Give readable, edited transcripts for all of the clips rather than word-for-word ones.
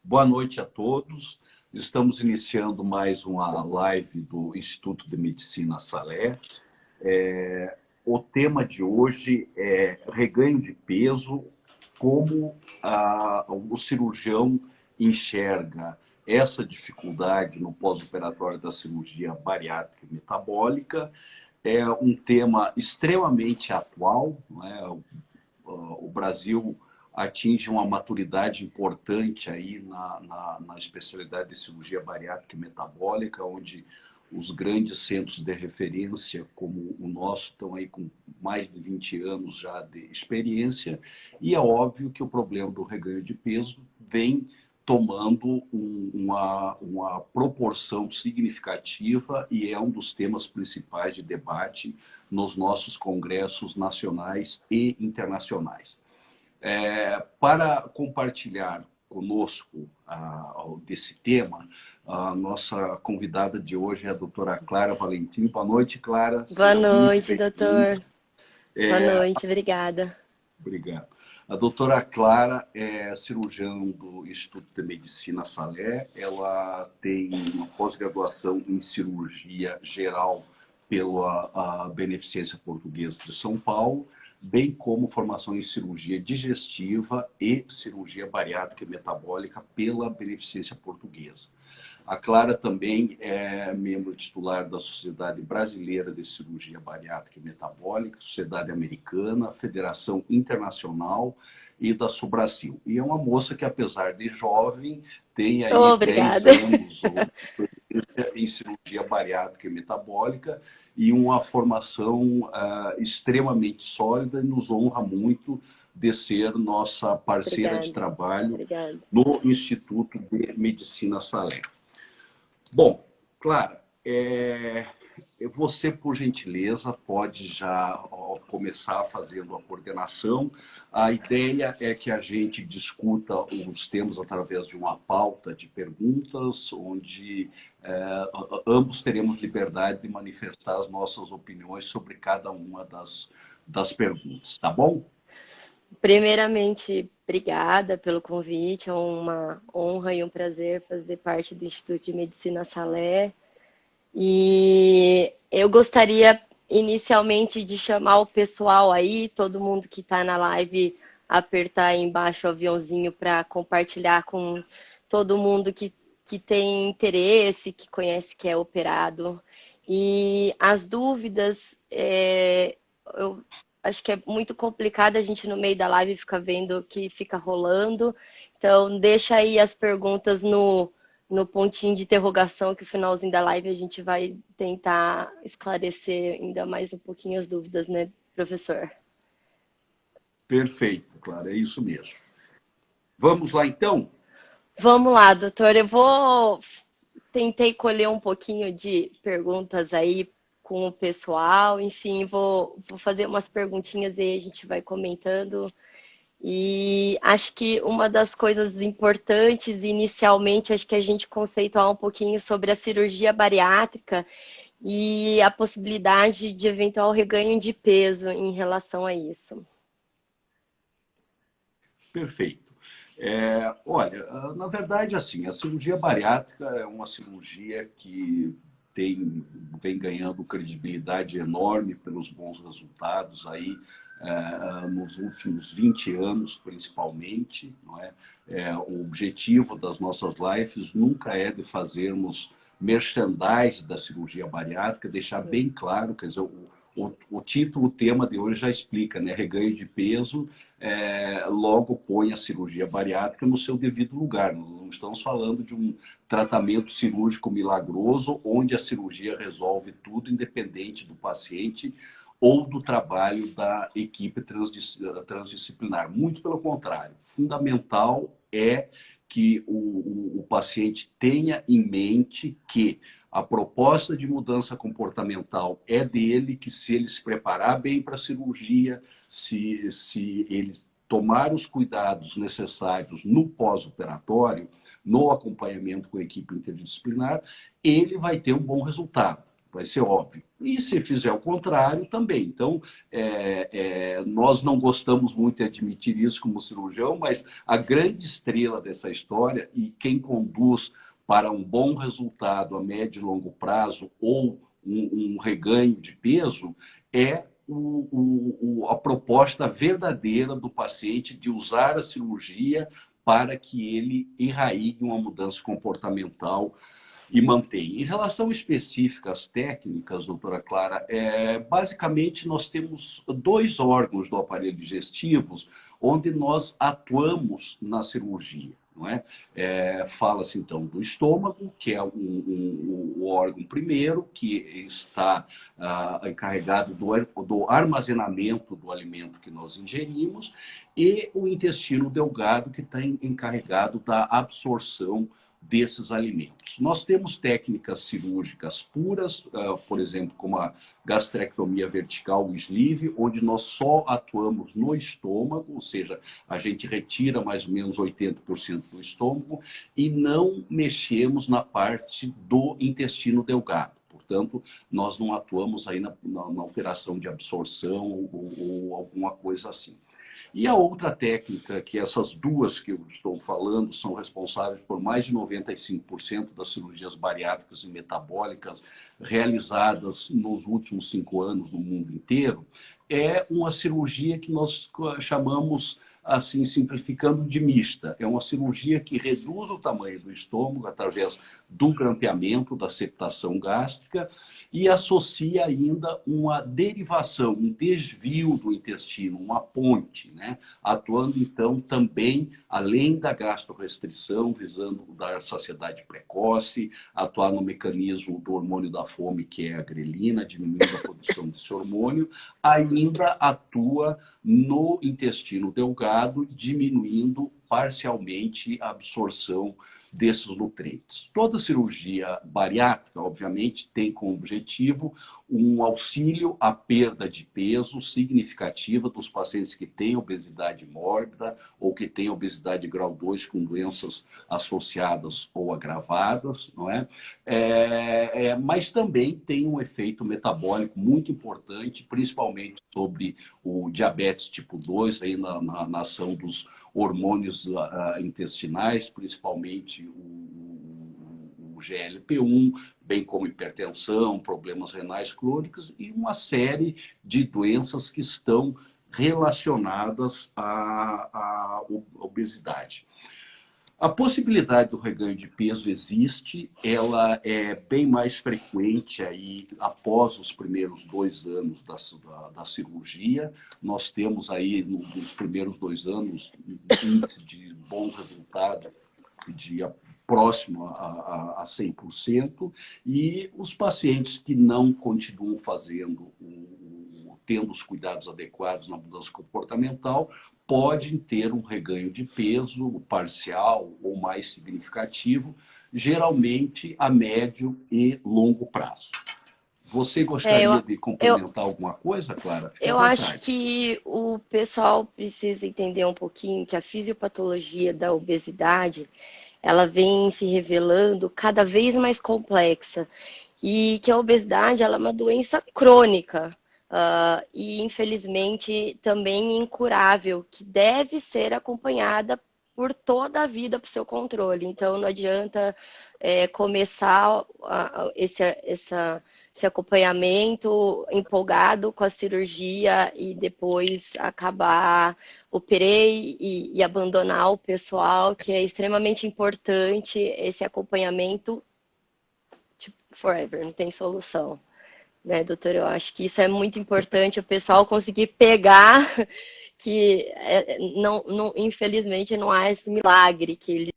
Boa noite a todos. Estamos iniciando mais uma live do Instituto de Medicina Salé. O tema de hoje é reganho de peso, como o cirurgião enxerga essa dificuldade no pós-operatório da cirurgia bariátrica e metabólica. É um tema extremamente atual, não é? O Brasil atinge uma maturidade importante aí na especialidade de cirurgia bariátrica e metabólica, onde os grandes centros de referência, como o nosso, estão aí com mais de 20 anos já de experiência, e é óbvio que o problema do reganho de peso vem tomando uma proporção significativa e é um dos temas principais de debate nos nossos congressos nacionais e internacionais. Para compartilhar conosco desse tema, a nossa convidada de hoje é a doutora Clara Valentim. Boa noite, Clara. Boa Seja muito noite, bem-vinda. doutor. Boa noite, obrigada. Obrigado. A doutora Clara é cirurgiã do Instituto de Medicina Salé. Ela tem uma pós-graduação em cirurgia geral pela Beneficência Portuguesa de São Paulo, bem como formação em cirurgia digestiva e cirurgia bariátrica e metabólica pela Beneficência Portuguesa. A Clara também é membro titular da Sociedade Brasileira de Cirurgia Bariátrica e Metabólica, Sociedade Americana, Federação Internacional e da Subrasil. E é uma moça que, apesar de jovem, tem aí 10 Obrigada. anos em cirurgia bariátrica e metabólica e uma formação extremamente sólida e nos honra muito de ser nossa parceira de Obrigada. trabalho Obrigada. no Instituto de Medicina Salé. Bom, Clara, você, por gentileza, pode já começar fazendo a coordenação. A ideia é que a gente discuta os temas através de uma pauta de perguntas, onde ambos teremos liberdade de manifestar as nossas opiniões sobre cada uma das perguntas, tá bom? Primeiramente, obrigada pelo convite. É uma honra e um prazer fazer parte do Instituto de Medicina Salé. E eu gostaria inicialmente de chamar o pessoal aí, todo mundo que está na live, apertar aí embaixo o aviãozinho para compartilhar com todo mundo que tem interesse, que conhece que é operado. E as dúvidas, eu acho que é muito complicado a gente no meio da live ficar vendo o que fica rolando. Então, deixa aí as perguntas no pontinho de interrogação, que no finalzinho da live a gente vai tentar esclarecer ainda mais um pouquinho as dúvidas, né, professor? Perfeito, Clara, é isso mesmo. Vamos lá, então? Vamos lá, doutor. Tentei colher um pouquinho de perguntas aí com o pessoal. Enfim, vou fazer umas perguntinhas e aí a gente vai comentando. E acho que uma das coisas importantes, inicialmente, acho que a gente conceituar um pouquinho sobre a cirurgia bariátrica e a possibilidade de eventual reganho de peso em relação a isso. Perfeito. Olha, na verdade, assim, a cirurgia bariátrica é uma cirurgia que vem ganhando credibilidade enorme pelos bons resultados aí nos últimos 20 anos, principalmente. Não é? O objetivo das nossas lives nunca é de fazermos merchandising da cirurgia bariátrica, deixar bem claro, quer dizer, o título, o tema de hoje já explica, né? Reganho de peso, logo põe a cirurgia bariátrica no seu devido lugar. Não estamos falando de um tratamento cirúrgico milagroso, onde a cirurgia resolve tudo, independente do paciente ou do trabalho da equipe transdisciplinar. Muito pelo contrário, fundamental é que o paciente tenha em mente que a proposta de mudança comportamental é dele, que se ele se preparar bem para a cirurgia, se ele tomar os cuidados necessários no pós-operatório, no acompanhamento com a equipe interdisciplinar, ele vai ter um bom resultado. vai ser óbvio. E se fizer o contrário, também. Então, nós não gostamos muito de admitir isso como cirurgião, mas a grande estrela dessa história e quem conduz para um bom resultado a médio e longo prazo ou um reganho de peso é a proposta verdadeira do paciente de usar a cirurgia para que ele enraigue uma mudança comportamental e mantém. Em relação específica às técnicas, doutora Clara, basicamente nós temos dois órgãos do aparelho digestivo onde nós atuamos na cirurgia. Não é? Fala-se então do estômago, que é o órgão primeiro, que está encarregado do armazenamento do alimento que nós ingerimos, e o intestino delgado, que está encarregado da absorção desses alimentos. Nós temos técnicas cirúrgicas puras, por exemplo, como a gastrectomia vertical, o sleeve, onde nós só atuamos no estômago, ou seja, a gente retira mais ou menos 80% do estômago e não mexemos na parte do intestino delgado. Portanto, nós não atuamos aí na alteração de absorção ou alguma coisa assim. E a outra técnica, que essas duas que eu estou falando, são responsáveis por mais de 95% das cirurgias bariátricas e metabólicas realizadas nos últimos 5 anos no mundo inteiro, é uma cirurgia que nós chamamos, assim, simplificando, de mista. É uma cirurgia que reduz o tamanho do estômago através do grampeamento, da septação gástrica, e associa ainda uma derivação, um desvio do intestino, uma ponte, né? Atuando então também, além da gastrorestrição, visando dar saciedade precoce, atuar no mecanismo do hormônio da fome, que é a grelina, diminuindo a produção desse hormônio, ainda atua no intestino delgado, diminuindo parcialmente a absorção desses nutrientes. Toda cirurgia bariátrica, obviamente, tem como objetivo um auxílio à perda de peso significativa dos pacientes que têm obesidade mórbida ou que têm obesidade grau 2 com doenças associadas ou agravadas, não é? Mas também tem um efeito metabólico muito importante, principalmente sobre o diabetes tipo 2, aí na ação dos hormônios intestinais, principalmente o GLP-1, bem como hipertensão, problemas renais crônicos e uma série de doenças que estão relacionadas à obesidade. A possibilidade do reganho de peso existe, ela é bem mais frequente aí após os primeiros 2 anos da cirurgia. Nós temos aí, nos primeiros 2 anos, um índice de bom resultado de próximo a 100%, e os pacientes que não continuam tendo os cuidados adequados na mudança comportamental, podem ter um reganho de peso parcial ou mais significativo, geralmente a médio e longo prazo. Você gostaria de complementar alguma coisa, Clara? Fique à eu vontade. acho que o pessoal precisa entender um pouquinho que a fisiopatologia da obesidade, ela vem se revelando cada vez mais complexa e que a obesidade ela é uma doença crônica. E infelizmente também incurável, que deve ser acompanhada por toda a vida para o seu controle. Então não adianta começar esse acompanhamento empolgado com a cirurgia e depois acabar operei e abandonar o pessoal, que é extremamente importante esse acompanhamento, tipo, forever, não tem solução. Né, doutor? Eu acho que isso é muito importante, o pessoal conseguir pegar que infelizmente não há esse milagre que ele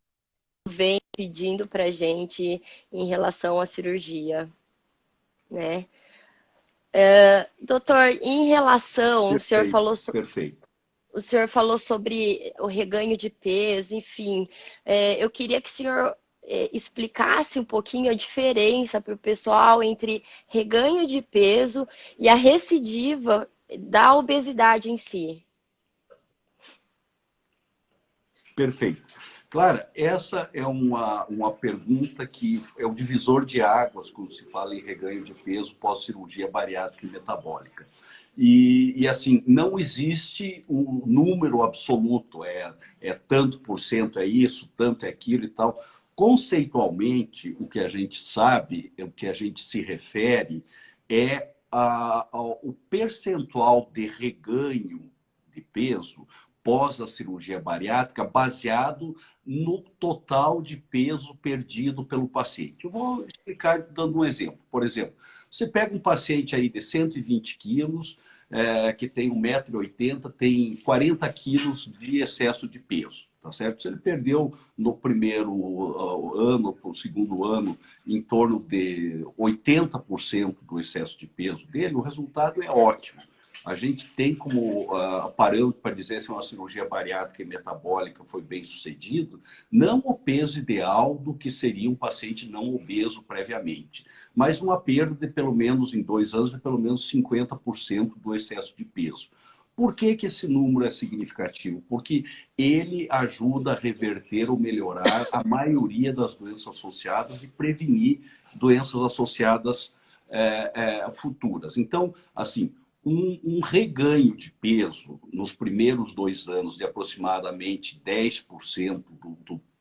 vem pedindo para a gente em relação à cirurgia, né? Doutor, em relação, Perfeito. O senhor falou sobre o reganho de peso, enfim, eu queria que o senhor explicasse um pouquinho a diferença para o pessoal entre reganho de peso e a recidiva da obesidade em si. Perfeito. Clara, essa é uma pergunta que é o divisor de águas quando se fala em reganho de peso pós-cirurgia bariátrica e metabólica. Assim, não existe um número absoluto, é tanto por cento é isso, tanto é aquilo e tal. Conceitualmente, o que a gente sabe, o que a gente se refere, é o percentual de reganho de peso pós a cirurgia bariátrica baseado no total de peso perdido pelo paciente. Eu vou explicar dando um exemplo. Por exemplo, você pega um paciente aí de 120 quilos, que tem 1,80 m, tem 40 quilos de excesso de peso. Tá certo? Se ele perdeu no primeiro ano, para o segundo ano, em torno de 80% do excesso de peso dele, o resultado é ótimo. A gente tem como parâmetro para dizer se uma cirurgia bariátrica e metabólica foi bem sucedida, não o peso ideal do que seria um paciente não obeso previamente, mas uma perda de pelo menos em 2 anos de pelo menos 50% do excesso de peso. Por que esse número é significativo? Porque ele ajuda a reverter ou melhorar a maioria das doenças associadas e prevenir doenças associadas futuras. Então, assim, um reganho de peso nos primeiros 2 anos de aproximadamente 10%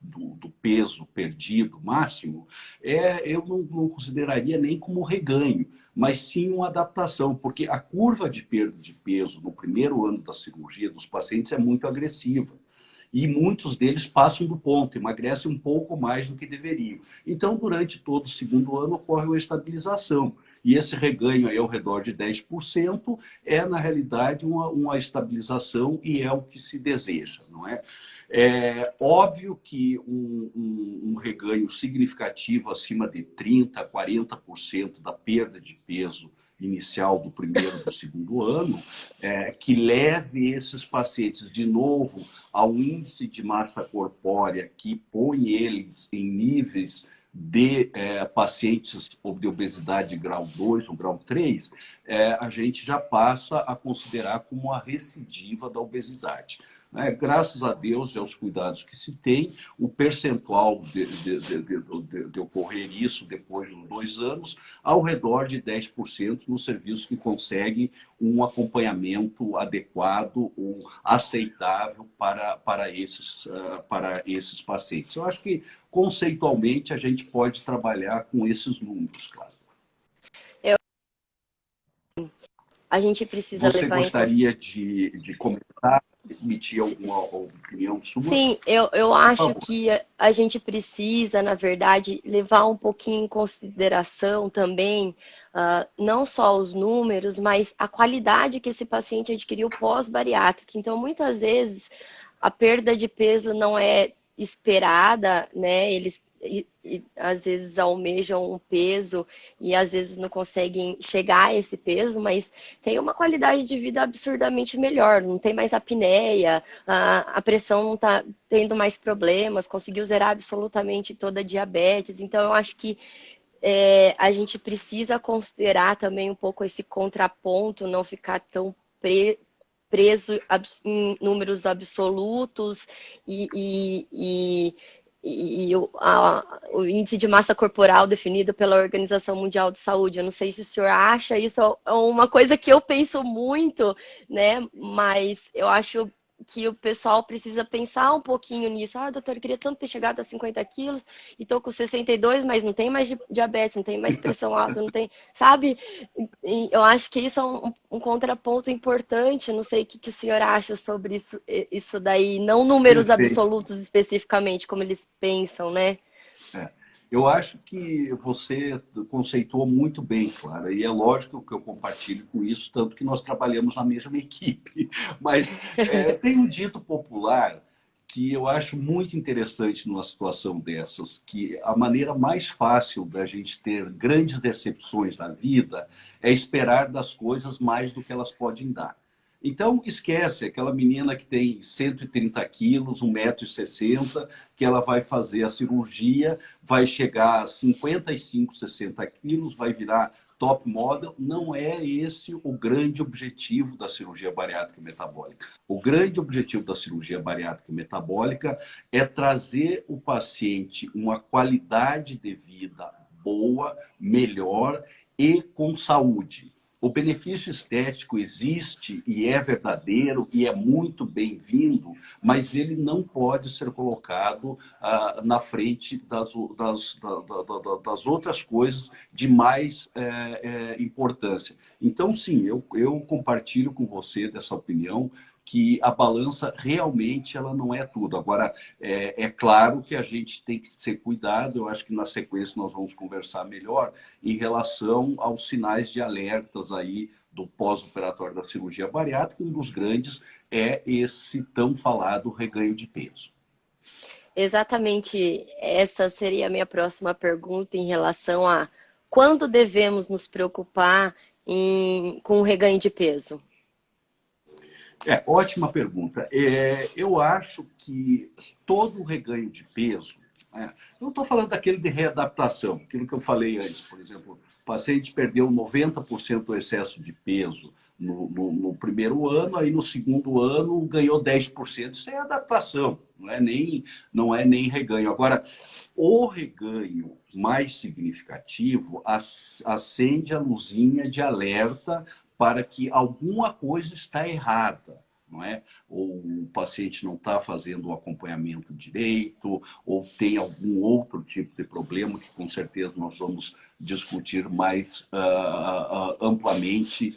do peso perdido máximo, eu não consideraria nem como reganho, mas sim uma adaptação, porque a curva de perda de peso no primeiro ano da cirurgia dos pacientes é muito agressiva. E muitos deles passam do ponto, emagrecem um pouco mais do que deveriam. Então, durante todo o segundo ano, ocorre uma estabilização. E esse reganho aí ao redor de 10% é, na realidade, uma estabilização e é o que se deseja, não é? É óbvio que um reganho significativo acima de 30%, 40% da perda de peso inicial do primeiro e do segundo ano, que leve esses pacientes de novo ao índice de massa corpórea que põe eles em níveis de pacientes de obesidade grau 2 ou grau 3, a gente já passa a considerar como a recidiva da obesidade. Graças a Deus e aos cuidados que se tem, o percentual de ocorrer isso depois dos 2 anos, ao redor de 10% nos serviços que conseguem um acompanhamento adequado ou aceitável para esses pacientes. Eu acho que, conceitualmente, a gente pode trabalhar com esses números, claro. A gente precisa Você levar em gostaria de comentar, emitir alguma opinião sua? Sim, eu acho que a gente precisa, na verdade, levar um pouquinho em consideração também, não só os números, mas a qualidade que esse paciente adquiriu pós-bariátrica. Então, muitas vezes, a perda de peso não é esperada, né? Eles às vezes almejam um peso e às vezes não conseguem chegar a esse peso, mas tem uma qualidade de vida absurdamente melhor, não tem mais apneia, a pressão não está tendo mais problemas, conseguiu zerar absolutamente toda a diabetes. Então, eu acho que a gente precisa considerar também um pouco esse contraponto, não ficar tão preso em números absolutos o índice de massa corporal definido pela Organização Mundial de Saúde. Eu não sei se o senhor acha isso é uma coisa que eu penso muito, né? Mas eu acho que o pessoal precisa pensar um pouquinho nisso. Doutor, eu queria tanto ter chegado a 50 quilos e tô com 62, mas não tem mais diabetes, não tem mais pressão alta, não tem, sabe? E eu acho que isso é um contraponto importante. Não sei o que o senhor acha sobre isso daí, não números Perfeito. absolutos especificamente, como eles pensam, né? Eu acho que você conceituou muito bem, Clara, e é lógico que eu compartilho com isso, tanto que nós trabalhamos na mesma equipe. Mas tem um dito popular que eu acho muito interessante numa situação dessas, que a maneira mais fácil da gente ter grandes decepções na vida é esperar das coisas mais do que elas podem dar. Então, esquece aquela menina que tem 130 quilos, 1,60 m, que ela vai fazer a cirurgia, vai chegar a 55, 60 quilos, vai virar top model. Não é esse o grande objetivo da cirurgia bariátrica metabólica. O grande objetivo da cirurgia bariátrica metabólica é trazer o paciente uma qualidade de vida boa, melhor e com saúde. O benefício estético existe e é verdadeiro e é muito bem-vindo, mas ele não pode ser colocado na frente das outras coisas de mais importância. Então, sim, eu compartilho com você dessa opinião, que a balança realmente ela não é tudo. Agora, é claro que a gente tem que ter cuidado, eu acho que na sequência nós vamos conversar melhor em relação aos sinais de alertas aí do pós-operatório da cirurgia bariátrica, e um dos grandes é esse tão falado reganho de peso. Exatamente, essa seria a minha próxima pergunta em relação a quando devemos nos preocupar com o reganho de peso? Ótima pergunta. Eu acho que todo o reganho de peso, né, não estou falando daquele de readaptação, aquilo que eu falei antes, por exemplo, o paciente perdeu 90% do excesso de peso no primeiro ano, aí no segundo ano ganhou 10%. Isso é adaptação, não é nem reganho. Agora, o reganho mais significativo acende a luzinha de alerta para que alguma coisa está errada, não é? Ou o paciente não está fazendo o acompanhamento direito, ou tem algum outro tipo de problema que com certeza nós vamos discutir mais amplamente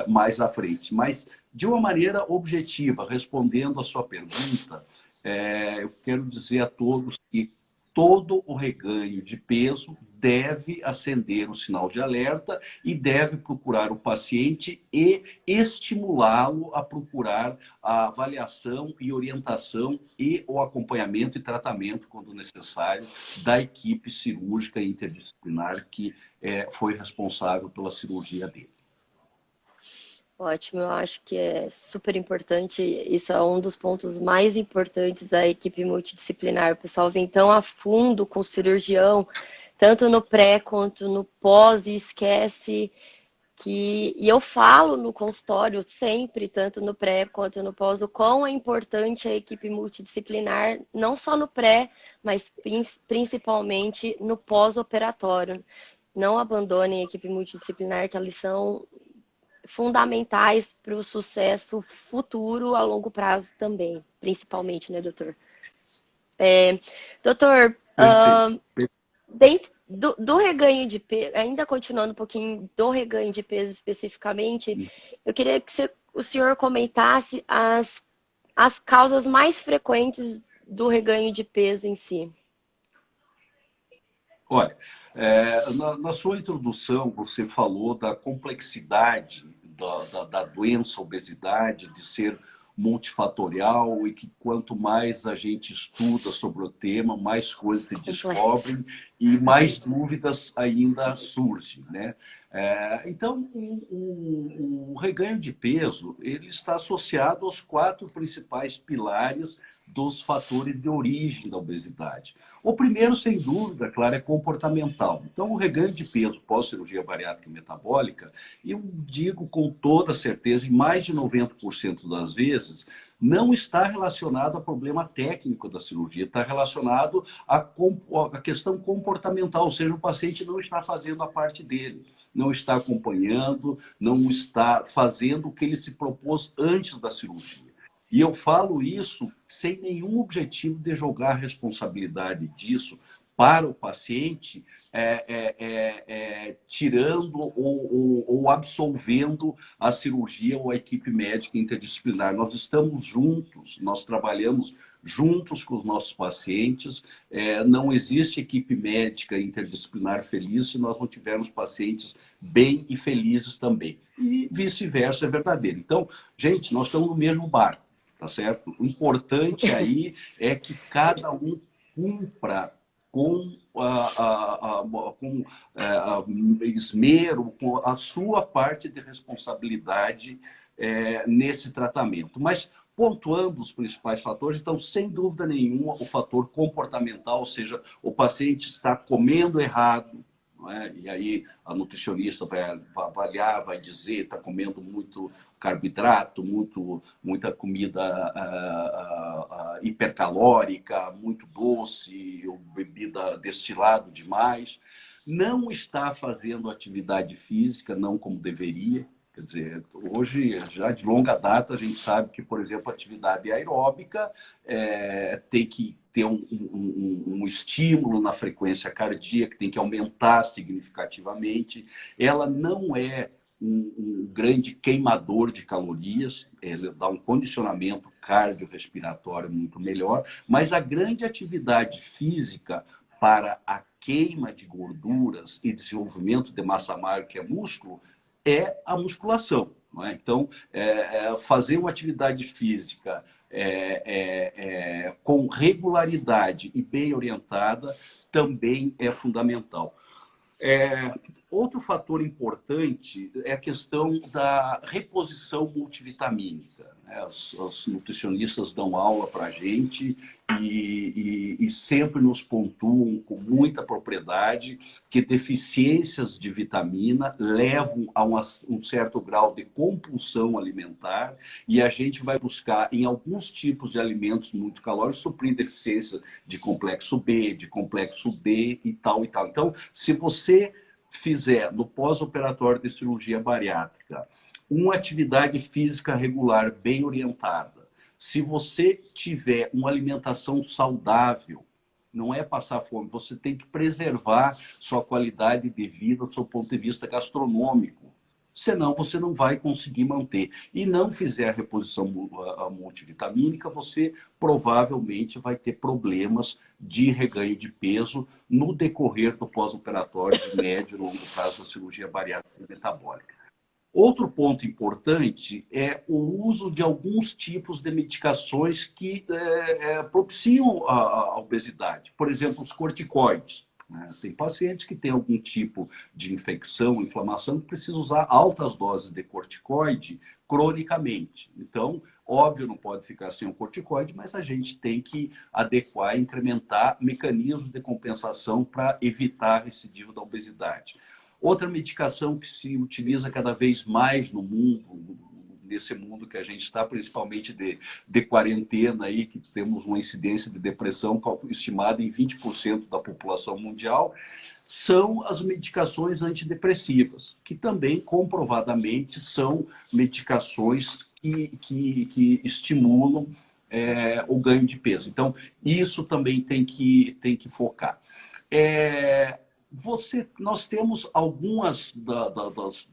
mais à frente. Mas, de uma maneira objetiva, respondendo a sua pergunta, eu quero dizer a todos que todo o reganho de peso deve acender o sinal de alerta e deve procurar o paciente e estimulá-lo a procurar a avaliação e orientação e o acompanhamento e tratamento, quando necessário, da equipe cirúrgica interdisciplinar que foi responsável pela cirurgia dele. Ótimo, eu acho que é super importante, isso é um dos pontos mais importantes da equipe multidisciplinar. O pessoal vem tão a fundo com o cirurgião, tanto no pré quanto no pós, e esquece e eu falo no consultório sempre, tanto no pré quanto no pós, o quão é importante a equipe multidisciplinar, não só no pré, mas principalmente no pós-operatório. Não abandonem a equipe multidisciplinar, que eles são fundamentais para o sucesso futuro a longo prazo também, principalmente, né, doutor? Doutor, dentro do reganho de peso, ainda continuando um pouquinho do reganho de peso especificamente, eu queria que o senhor comentasse as causas mais frequentes do reganho de peso em si. Olha, na sua introdução você falou da complexidade da doença, obesidade, de ser multifatorial, e que quanto mais a gente estuda sobre o tema, mais coisas se descobrem e mais dúvidas ainda surgem, né? Então, o reganho de peso ele está associado aos 4 principais pilares dos fatores de origem da obesidade. O primeiro, sem dúvida, claro, é comportamental. Então, o reganho de peso pós-cirurgia bariátrica e metabólica, eu digo com toda certeza, em mais de 90% das vezes, não está relacionado a problema técnico da cirurgia, está relacionado à questão comportamental, ou seja, o paciente não está fazendo a parte dele, não está acompanhando, não está fazendo o que ele se propôs antes da cirurgia. E eu falo isso sem nenhum objetivo de jogar a responsabilidade disso para o paciente, tirando ou absolvendo a cirurgia ou a equipe médica interdisciplinar. Nós estamos juntos, nós trabalhamos juntos com os nossos pacientes. Não existe equipe médica interdisciplinar feliz se nós não tivermos pacientes bem e felizes também. E vice-versa é verdadeiro. Então, gente, nós estamos no mesmo barco. Tá certo? O importante aí é que cada um cumpra com esmero, com a sua parte de responsabilidade nesse tratamento. Mas, pontuando os principais fatores, então, sem dúvida nenhuma, o fator comportamental, ou seja, o paciente está comendo errado, não é? E aí a nutricionista vai avaliar, vai dizer, está comendo muito carboidrato, muita comida hipercalórica, muito doce, ou bebida destilado demais. Não está fazendo atividade física, não como deveria. Quer dizer, hoje, já de longa data, a gente sabe que, por exemplo, a atividade aeróbica tem que ter um estímulo na frequência cardíaca, tem que aumentar significativamente. Ela não é um grande queimador de calorias, ela dá um condicionamento cardiorrespiratório muito melhor, mas a grande atividade física para a queima de gorduras e desenvolvimento de massa magra, que é músculo, é a musculação. Não é? Então, fazer uma atividade física com regularidade e bem orientada também é fundamental. Outro fator importante é a questão da reposição multivitamínica. Né? Os nutricionistas dão aula para a gente e sempre nos pontuam com muita propriedade que deficiências de vitamina levam a um certo grau de compulsão alimentar e a gente vai buscar em alguns tipos de alimentos muito calóricos suprir deficiência de complexo B, de complexo D e tal e tal. Então, se você fizer no pós-operatório de cirurgia bariátrica uma atividade física regular bem orientada, se você tiver uma alimentação saudável, não é passar fome, você tem que preservar sua qualidade de vida do seu ponto de vista gastronômico. Senão você não vai conseguir manter. E não fizer a reposição multivitamínica, você provavelmente vai ter problemas de reganho de peso no decorrer do pós-operatório de médio e longo prazo da cirurgia bariátrica metabólica. Outro ponto importante é o uso de alguns tipos de medicações que propiciam a obesidade. Por exemplo, os corticoides. Tem pacientes que têm algum tipo de infecção, inflamação, que precisam usar altas doses de corticoide cronicamente. Então, óbvio, não pode ficar sem o corticoide, mas a gente tem que adequar e incrementar mecanismos de compensação para evitar a recidiva da obesidade. Outra medicação que se utiliza cada vez mais no mundo, nesse mundo que a gente está, principalmente de quarentena, aí, que temos uma incidência de depressão estimada em 20% da população mundial, são as medicações antidepressivas, que também comprovadamente são medicações que estimulam o ganho de peso. Então, isso também tem que focar. Nós temos algumas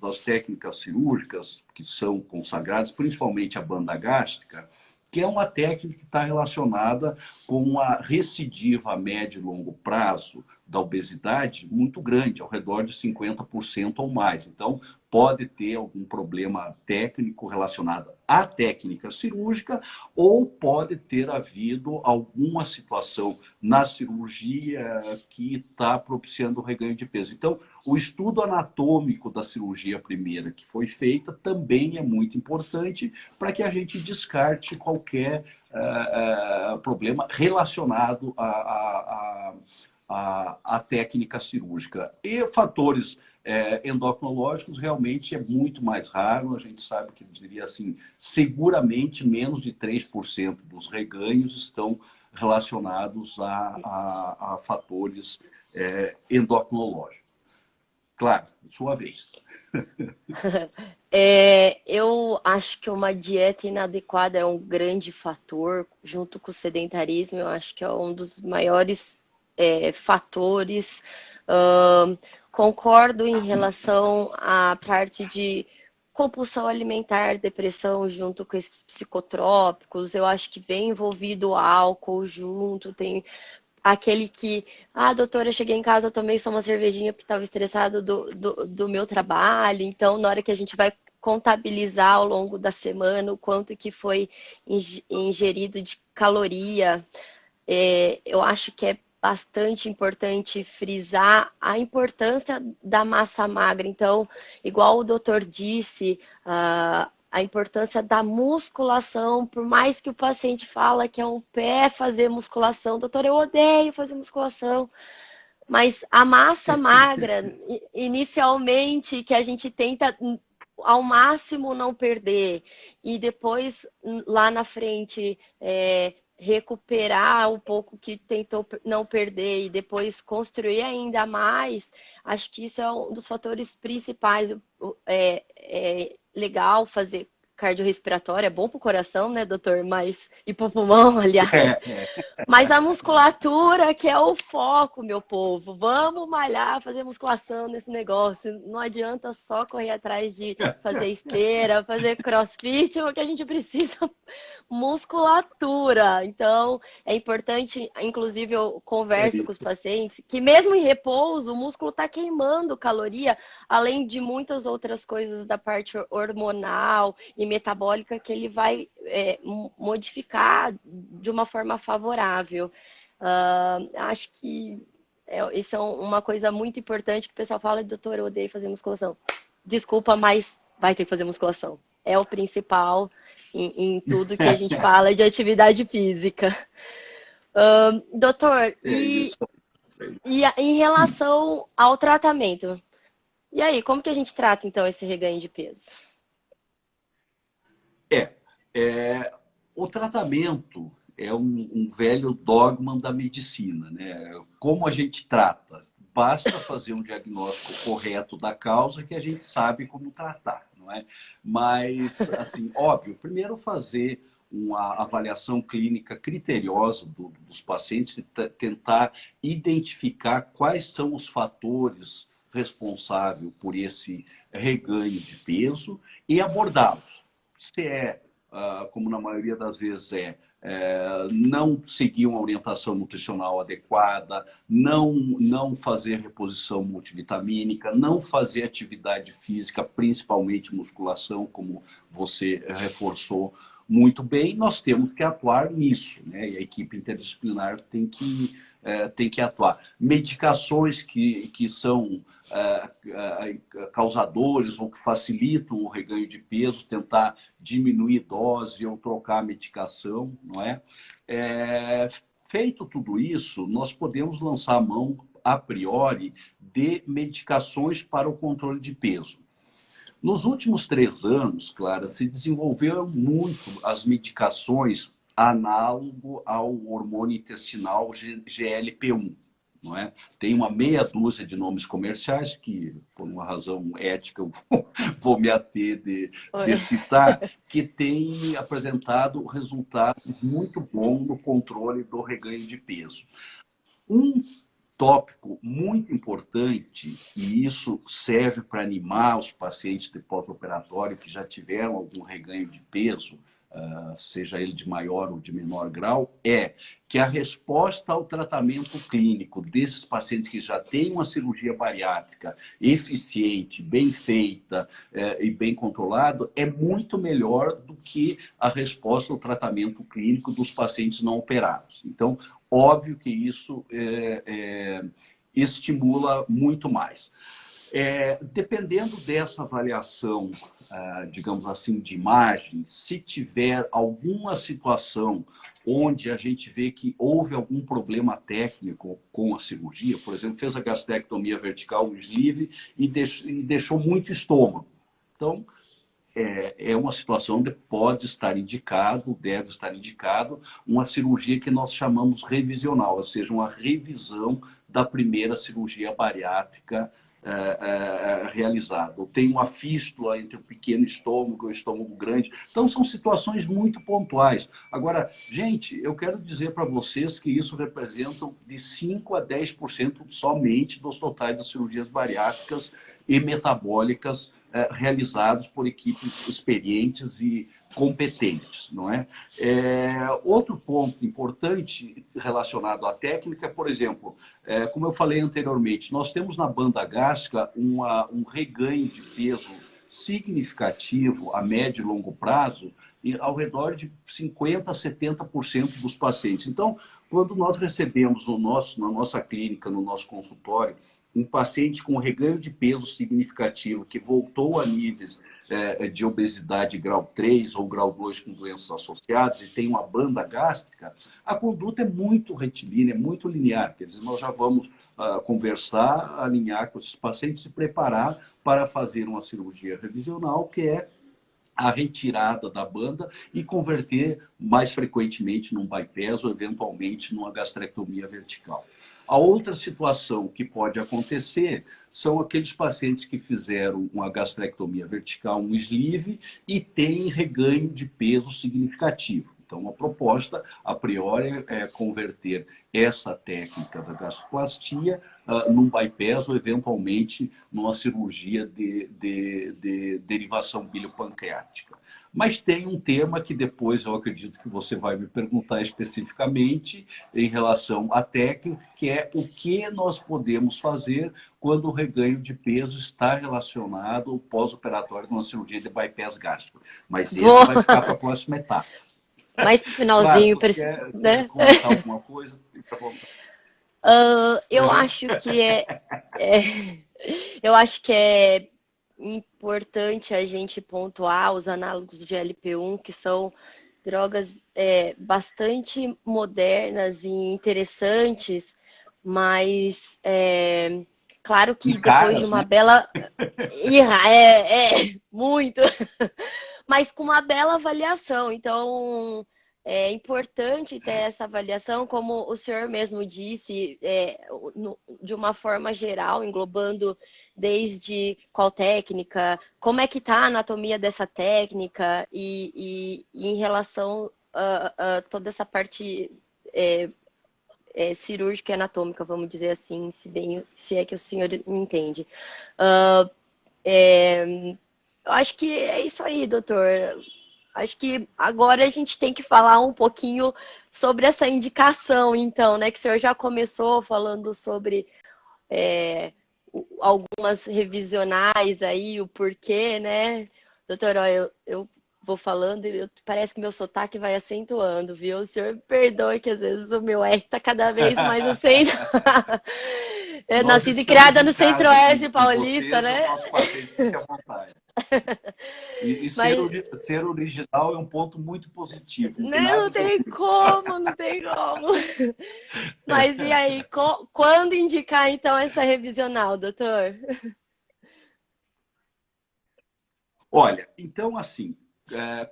das técnicas cirúrgicas que são consagradas, principalmente a banda gástrica, que é uma técnica que está relacionada com uma recidiva a médio e longo prazo da obesidade muito grande, ao redor de 50% ou mais. Então, pode ter algum problema técnico relacionado à técnica cirúrgica ou pode ter havido alguma situação na cirurgia que está propiciando o reganho de peso. Então, o estudo anatômico da cirurgia primeira que foi feita também é muito importante para que a gente descarte qualquer problema relacionado à técnica cirúrgica. E fatores endocrinológicos realmente é muito mais raro. A gente sabe que, diria assim, seguramente menos de 3% dos reganhos estão relacionados a fatores endocrinológicos. Claro, sua vez. Eu acho que uma dieta inadequada é um grande fator, junto com o sedentarismo, eu acho que é um dos maiores fatores. Concordo em relação à parte de compulsão alimentar, depressão, junto com esses psicotrópicos. Eu acho que vem envolvido o álcool junto, tem aquele que, doutora, eu cheguei em casa, eu tomei só uma cervejinha porque estava estressado do meu trabalho. Então, na hora que a gente vai contabilizar ao longo da semana o quanto que foi ingerido de caloria, eu acho que é bastante importante frisar a importância da massa magra. Então, igual o doutor disse, a importância da musculação, por mais que o paciente fala que é um pé fazer musculação, doutor, eu odeio fazer musculação, mas a massa magra, inicialmente, que a gente tenta ao máximo não perder, e depois lá na frente recuperar um pouco que tentou não perder e depois construir ainda mais, acho que isso é um dos fatores principais. É legal fazer cardiorrespiratório, é bom para o coração, né, doutor? E para o pulmão, aliás. Mas a musculatura que é o foco, meu povo. Vamos malhar, fazer musculação nesse negócio. Não adianta só correr atrás de fazer esteira, fazer crossfit, o que a gente precisa musculatura. Então, é importante, inclusive eu converso com os pacientes, que mesmo em repouso, o músculo está queimando caloria, além de muitas outras coisas da parte hormonal e metabólica que ele vai modificar de uma forma favorável. Acho que isso é uma coisa muito importante que o pessoal fala, doutor, eu odeio fazer musculação. Desculpa, mas vai ter que fazer musculação. É o principal em tudo que a gente fala de atividade física. Doutor, e em relação ao tratamento? E aí, como que a gente trata, então, esse reganho de peso? O tratamento é um velho dogma da medicina, né? Como a gente trata? Basta fazer um diagnóstico correto da causa que a gente sabe como tratar, não é? Mas, assim, óbvio, primeiro fazer uma avaliação clínica criteriosa dos pacientes e tentar identificar quais são os fatores responsáveis por esse reganho de peso e abordá-los. Se como na maioria das vezes não seguir uma orientação nutricional adequada, não fazer reposição multivitamínica, não fazer atividade física, principalmente musculação, como você reforçou muito bem, nós temos que atuar nisso, né? E a equipe interdisciplinar tem que atuar. Medicações que são causadores ou que facilitam o reganho de peso, tentar diminuir dose ou trocar a medicação, não é? Feito tudo isso, nós podemos lançar a mão, a priori, de medicações para o controle de peso. Nos últimos 3 anos, Clara, se desenvolveram muito as medicações análogo ao hormônio intestinal GLP-1. Não é? Tem uma meia dúzia de nomes comerciais que, por uma razão ética, eu vou me ater de citar, que tem apresentado resultados muito bons no controle do reganho de peso. Um tópico muito importante, e isso serve para animar os pacientes de pós-operatório que já tiveram algum reganho de peso, seja ele de maior ou de menor grau, é que a resposta ao tratamento clínico desses pacientes que já têm uma cirurgia bariátrica eficiente, bem feita e bem controlada, é muito melhor do que a resposta ao tratamento clínico dos pacientes não operados. Então, óbvio que isso estimula muito mais. Dependendo dessa avaliação, digamos assim, de imagem, se tiver alguma situação onde a gente vê que houve algum problema técnico com a cirurgia, por exemplo, fez a gastrectomia vertical, o sleeve, e deixou muito estômago. Então, é uma situação onde pode estar indicado, deve estar indicado, uma cirurgia que nós chamamos revisional, ou seja, uma revisão da primeira cirurgia bariátrica realizado. Tem uma fístula entre o pequeno estômago e o estômago grande. Então, são situações muito pontuais. Agora, gente, eu quero dizer para vocês que isso representa de 5% a 10% somente dos totais das cirurgias bariátricas e metabólicas realizados por equipes experientes e competentes, não é? Outro ponto importante relacionado à técnica, por exemplo, como eu falei anteriormente, nós temos na banda gástrica um reganho de peso significativo a médio e longo prazo ao redor de 50% a 70% dos pacientes. Então, quando nós recebemos na nossa clínica, no nosso consultório, um paciente com reganho de peso significativo que voltou a níveis de obesidade grau 3 ou grau 2 com doenças associadas e tem uma banda gástrica, a conduta é muito retilínea, é muito linear. Quer dizer, nós já vamos conversar, alinhar com esses pacientes e preparar para fazer uma cirurgia revisional, que é a retirada da banda e converter mais frequentemente num bypass ou eventualmente numa gastrectomia vertical. A outra situação que pode acontecer são aqueles pacientes que fizeram uma gastrectomia vertical, um sleeve, e têm reganho de peso significativo. Então, a proposta, a priori, é converter essa técnica da gastroplastia num bypass ou, eventualmente, numa cirurgia de derivação biliopancreática. Mas tem um tema que depois eu acredito que você vai me perguntar especificamente em relação à técnica, que é o que nós podemos fazer quando o reganho de peso está relacionado ao pós-operatório de uma cirurgia de bypass gástrico. Mas esse vai ficar para a próxima etapa. Mais pro Claro, finalzinho, você quer né? comentar alguma coisa? Fica à vontade. Eu acho que eu acho que é importante a gente pontuar os análogos de GLP-1, que são drogas bastante modernas e interessantes, mas claro E que depois de caras, uma né? bela. Muito! Mas com uma bela avaliação. Então, é importante ter essa avaliação, como o senhor mesmo disse, de uma forma geral, englobando desde qual técnica, como é que está a anatomia dessa técnica e em relação a toda essa parte cirúrgica e anatômica, vamos dizer assim, se é que o senhor me entende. Eu acho que é isso aí, doutor. Acho que agora a gente tem que falar um pouquinho sobre essa indicação, então, né? Que o senhor já começou falando sobre algumas revisionais aí, o porquê, né? Doutor, ó, eu vou falando e parece que meu sotaque vai acentuando, viu? O senhor me perdoe que às vezes o meu R tá cada vez mais acentuado. É Nós nascida e estamos criada em no casa Centro-Oeste com paulista, vocês, o né? nosso paciente fique à vontade. E Mas ser original é um ponto muito positivo, não tem né, nada não de tem orgulho. como, não tem como. Mas e aí, quando indicar então essa revisional, doutor? Olha, então assim,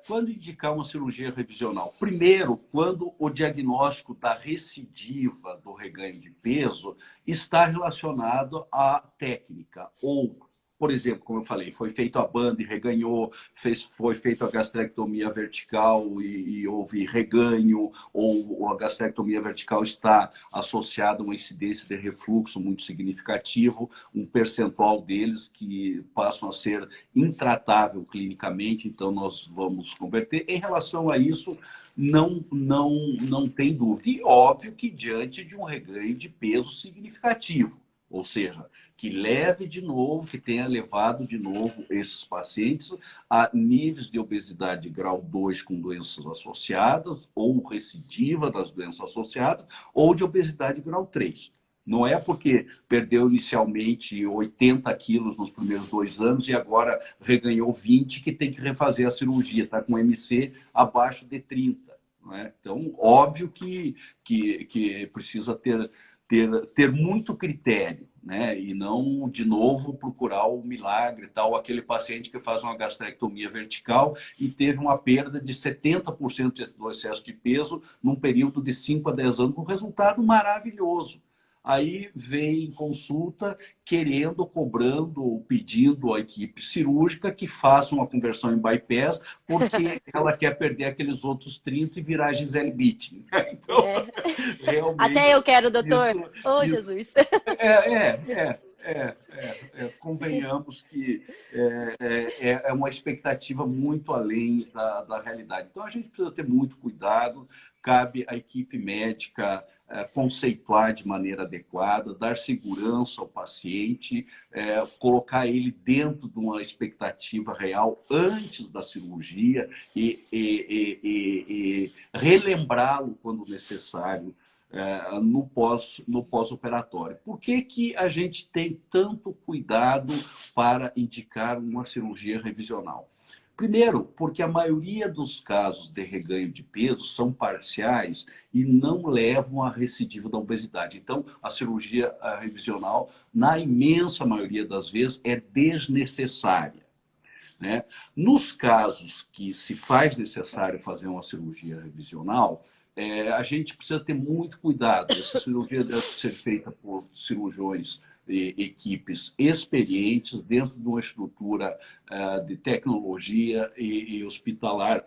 quando indicar uma cirurgia revisional? Primeiro, quando o diagnóstico da recidiva do reganho de peso está relacionado à técnica ou, por exemplo, como eu falei, foi feito a banda e reganhou, foi feita a gastrectomia vertical e houve reganho, ou a gastrectomia vertical está associada a uma incidência de refluxo muito significativo, um percentual deles que passam a ser intratável clinicamente, então nós vamos converter. Em relação a isso, não tem dúvida. E óbvio que diante de um reganho de peso significativo, ou seja, que leve de novo, que tenha levado de novo esses pacientes a níveis de obesidade grau 2 com doenças associadas, ou recidiva das doenças associadas, ou de obesidade grau 3. Não é porque perdeu inicialmente 80 quilos nos primeiros 2 anos e agora reganhou 20 que tem que refazer a cirurgia, está com MC abaixo de 30. Não é? Então, óbvio que precisa ter muito critério, né? E não, de novo, procurar o milagre, tal, aquele paciente que faz uma gastrectomia vertical e teve uma perda de 70% do excesso de peso num período de 5 a 10 anos, com um resultado maravilhoso. Aí vem em consulta querendo, cobrando, pedindo à equipe cirúrgica que faça uma conversão em bypass, porque ela quer perder aqueles outros 30 e virar Gisele Bündchen. Então, É. Até eu realmente, quero, isso, doutor. Oh, isso Jesus. convenhamos que é uma expectativa muito além da realidade. Então, a gente precisa ter muito cuidado, cabe à equipe médica conceituar de maneira adequada, dar segurança ao paciente, colocar ele dentro de uma expectativa real antes da cirurgia e relembrá-lo quando necessário no pós-operatório. Por que que a gente tem tanto cuidado para indicar uma cirurgia revisional? Primeiro, porque a maioria dos casos de reganho de peso são parciais e não levam à recidiva da obesidade. Então, a cirurgia revisional, na imensa maioria das vezes, é desnecessária, né? Nos casos que se faz necessário fazer uma cirurgia revisional, a gente precisa ter muito cuidado. Essa cirurgia deve ser feita por cirurgiões e equipes experientes dentro de uma estrutura de tecnologia e hospitalar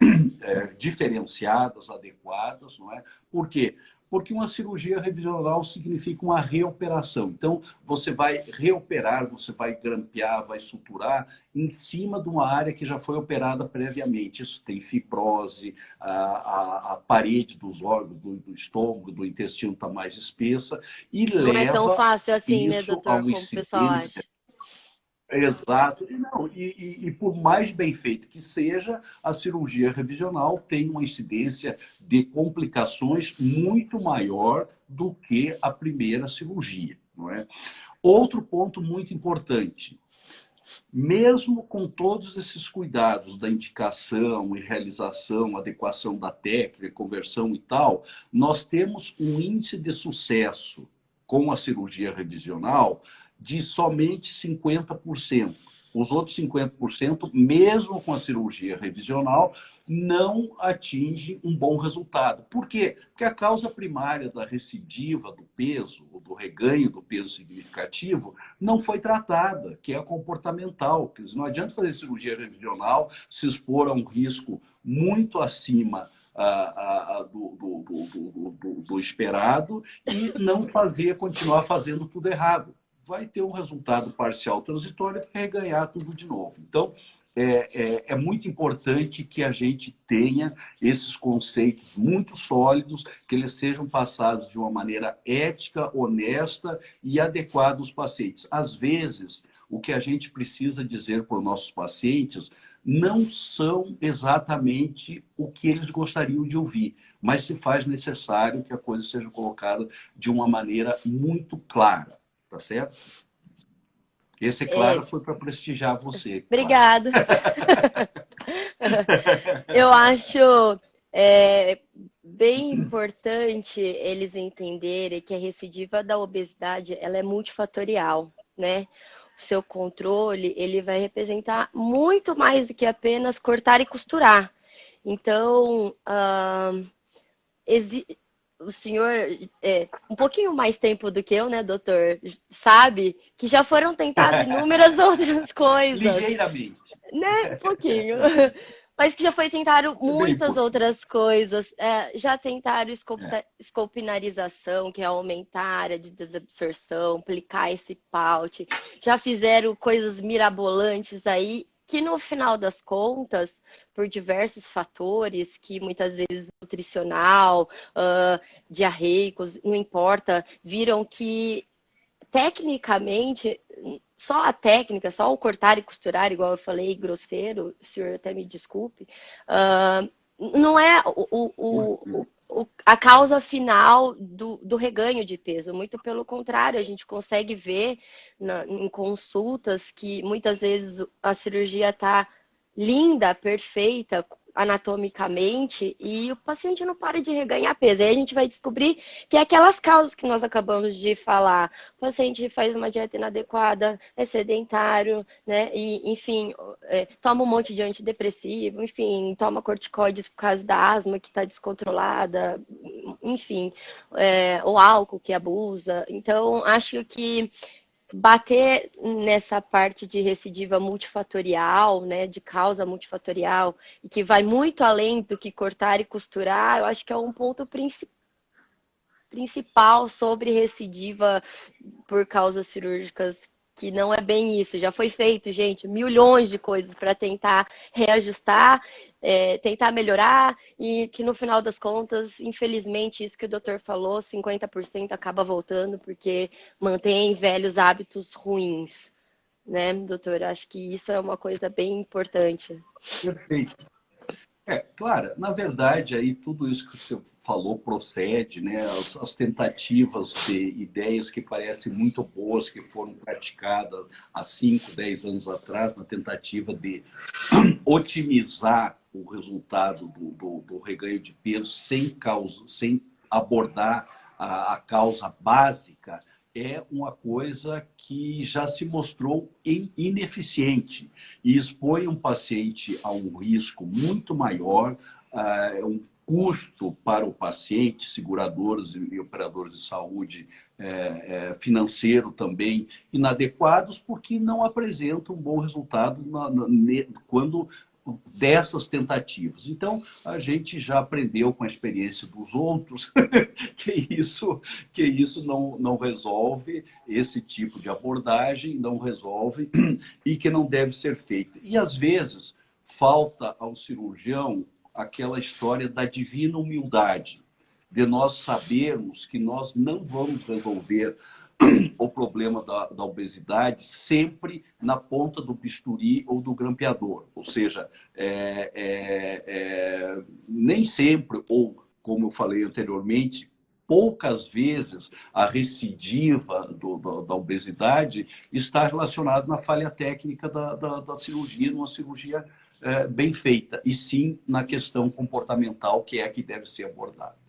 diferenciadas, adequadas, não é? Por quê? Porque uma cirurgia revisional significa uma reoperação. Então, você vai reoperar, você vai grampear, vai suturar em cima de uma área que já foi operada previamente. Isso tem fibrose, a parede dos órgãos, do estômago, do intestino está mais espessa e Não é tão leva fácil assim, né, isso a doutor, uma como o pessoal acha. incidência. Exato. E, não, e por mais bem feito que seja, a cirurgia revisional tem uma incidência de complicações muito maior do que a primeira cirurgia, não é? Outro ponto muito importante, mesmo com todos esses cuidados da indicação e realização, adequação da técnica, conversão e tal, nós temos um índice de sucesso com a cirurgia revisional de somente 50%. Os outros 50%, mesmo com a cirurgia revisional, não atingem um bom resultado. Por quê? Porque a causa primária da recidiva do peso, ou do reganho do peso significativo, não foi tratada, que é a comportamental. Quer dizer, não adianta fazer cirurgia revisional, se expor a um risco muito acima do esperado e não fazer, continuar fazendo tudo errado. Vai ter um resultado parcial transitório e vai reganhar tudo de novo. Então, é muito importante que a gente tenha esses conceitos muito sólidos, que eles sejam passados de uma maneira ética, honesta e adequada aos pacientes. Às vezes, o que a gente precisa dizer para os nossos pacientes não são exatamente o que eles gostariam de ouvir, mas se faz necessário que a coisa seja colocada de uma maneira muito clara, tá certo? Esse, claro, É, foi para prestigiar você, claro. obrigado. Eu acho é, bem importante eles entenderem que a recidiva da obesidade ela é multifatorial, né? O seu controle ele vai representar muito mais do que apenas cortar e costurar. Então, o senhor, um pouquinho mais tempo do que eu, né, doutor, sabe que já foram tentadas inúmeras outras coisas, Ligeiramente. né? Um pouquinho. Mas que já foi tentado Bem muitas pouquinho. outras coisas. Já tentaram É. escopinarização, que é aumentar a área de desabsorção, aplicar esse paute. Já fizeram coisas mirabolantes aí, que no final das contas, por diversos fatores, que muitas vezes nutricional, diarreicos, não importa, viram que tecnicamente, só a técnica, só o cortar e costurar, igual eu falei, grosseiro, o senhor até me desculpe, não é a causa final do reganho de peso. Muito pelo contrário, a gente consegue ver em consultas que muitas vezes a cirurgia está linda, perfeita, anatomicamente, e o paciente não para de reganhar peso. Aí a gente vai descobrir que é aquelas causas que nós acabamos de falar. O paciente faz uma dieta inadequada, é sedentário, né? E, enfim, toma um monte de antidepressivo, enfim, toma corticoides por causa da asma que está descontrolada, enfim, o álcool que abusa. Então, acho que bater nessa parte de recidiva multifatorial, né, de causa multifatorial, e que vai muito além do que cortar e costurar, eu acho que é um ponto principal sobre recidiva por causas cirúrgicas, que não é bem isso. Já foi feito, gente, milhões de coisas para tentar reajustar, tentar melhorar, e que no final das contas, infelizmente, isso que o doutor falou, 50% acaba voltando porque mantém velhos hábitos ruins, né, doutor? Acho que isso é uma coisa bem importante. Perfeito. Claro, na verdade, aí tudo isso que você falou procede, né? As tentativas de ideias que parecem muito boas, que foram praticadas há 5, 10 anos atrás, na tentativa de otimizar o resultado do reganho de peso sem causa, sem abordar a causa básica, é uma coisa que já se mostrou ineficiente e expõe um paciente a um risco muito maior, um custo para o paciente, seguradoras e operadores de saúde financeiro também inadequados, porque não apresentam um bom resultado quando dessas tentativas. Então, a gente já aprendeu com a experiência dos outros que isso não resolve, esse tipo de abordagem não resolve e que não deve ser feito. E, às vezes, falta ao cirurgião aquela história da divina humildade, de nós sabermos que nós não vamos resolver o problema da obesidade sempre na ponta do bisturi ou do grampeador. Ou seja, nem sempre, ou como eu falei anteriormente, poucas vezes a recidiva da obesidade está relacionada na falha técnica da cirurgia, numa cirurgia bem feita, e sim na questão comportamental, que é a que deve ser abordada.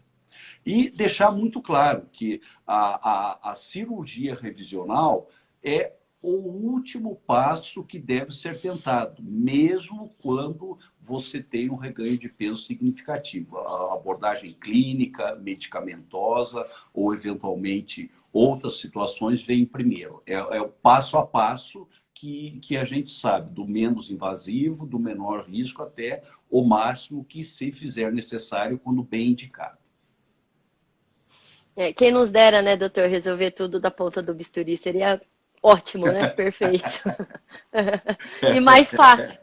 E deixar muito claro que a cirurgia revisional é o último passo que deve ser tentado, mesmo quando você tem um reganho de peso significativo. A abordagem clínica, medicamentosa ou, eventualmente, outras situações vem primeiro. É o passo a passo que a gente sabe, do menos invasivo, do menor risco, até o máximo que se fizer necessário, quando bem indicado. Quem nos dera, né, doutor, resolver tudo da ponta do bisturi. Seria ótimo, né? Perfeito. E mais fácil.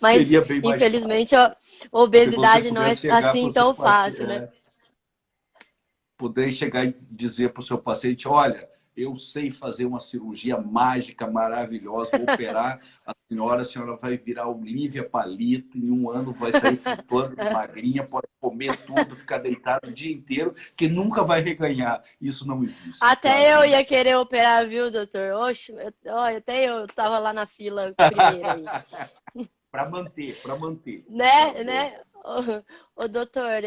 Mas, Seria bem mais infelizmente, fácil. a Se você obesidade não é pudesse chegar para assim o seu tão paciente, fácil, né? poder chegar e dizer para o seu paciente, olha, eu sei fazer uma cirurgia mágica, maravilhosa, vou operar a senhora vai virar Olívia Palito, em um ano vai sair flutuando de magrinha, pode comer tudo, ficar deitado o dia inteiro, que nunca vai reganhar. Isso não existe, claro Até que eu não. ia querer operar, viu, doutor? Oxe, olha, até eu tava lá na fila primeiro aí. Para manter. Né? Doutor,